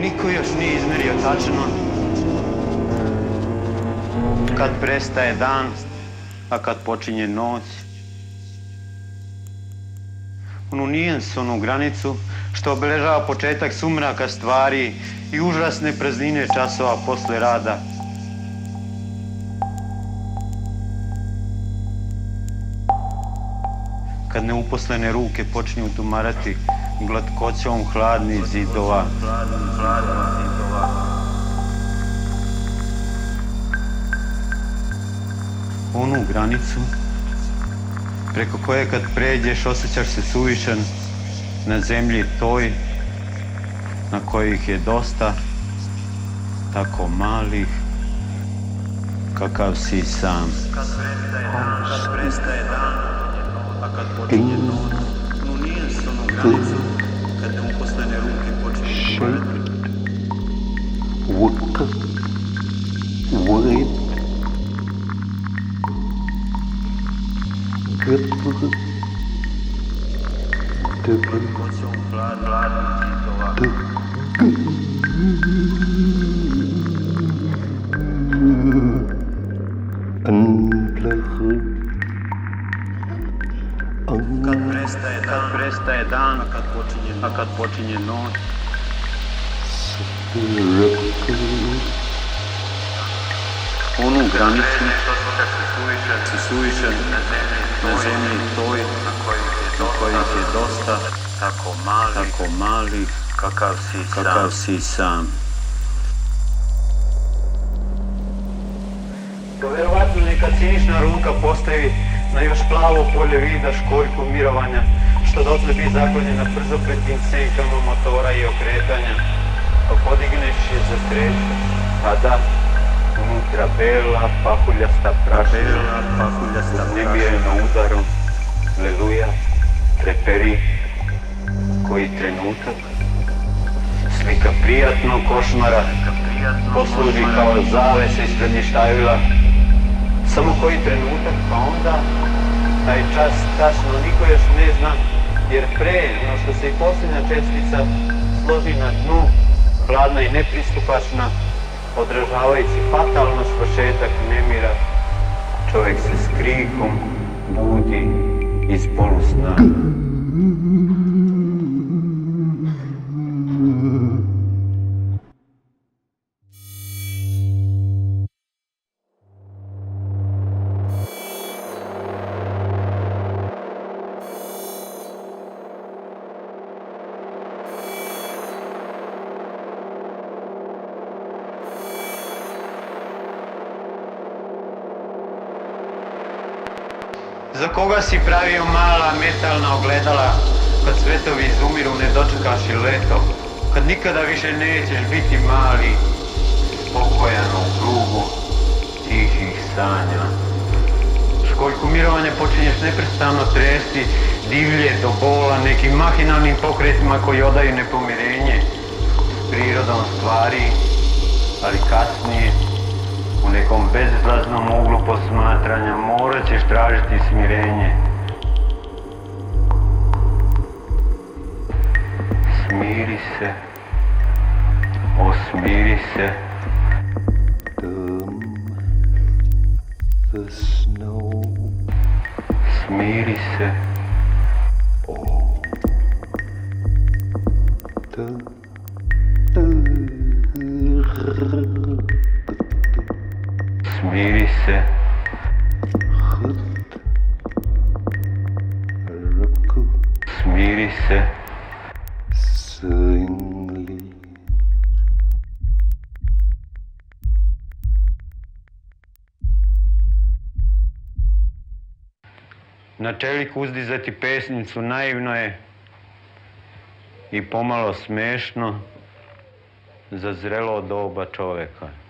Niko još nije izmerio tačno kad prestaje dan, a kad počinje noć. Onu nijens, onu granicu što obeležava početak sumraka stvari i užasne praznine časova posle rada. Kad neuposlene ruke počinju tumarati glatkoćom hladnih zidova. Onu granicu preko koje kad pređeš osjećaš se suvišan na zemlji toj na kojih je dosta tako malih kakav si sam. Kad prestaje dan, a kad počinje noć, no nije s onu granicu kad neuposlene ruke počinju tumarati. Kad prestaje dan, a kad počinje noć. Onu granicu si suvišan na zemlji toj na kojih je dosta tako malih kakav si sam. To verovatno neka cinična ruka postavi na još plavo polje vida školjku mirovanja, što dotle bi zaklonjena brzo pred tim senkama motora i okretanja. Pa podigneš je za strešu, a da, unutra bela, pahuljasta prašina, uznemireno udarom, leluja, treperi, koji trenutak, slika prijatnog košmara, posluži kao zavese ispred ništavila, samo koji trenutak, pa onda, taj čas tačno niko još ne zna, jer pre, no što se i posljednja čestica složi na dnu, hladna i nepristupačna, odražavajući fatalno svršetak nemira, čovjek se s krikom budi iz polusna. Za koga si pravio mala metalna ogledala, kad svetovi izumiru ne dočekaš i leto, kad nikada više nećeš biti mali, spokojan u krugu tihih sanja. Školjku mirovanja počinješ neprestano tresti, divlje do bola nekim mahinalnim pokretima koji odaju nepomirenje s prirodom stvari, ali kasnije, u nekom bezizlaznom uglu posmatranja morat ćeš tražiti smirenje. Smiri se, osmiri se. Smiri se. Smiri se. Smiri se. Na čelik uzdizati pesnicu naivno je i pomalo smešno za zrelo doba čoveka.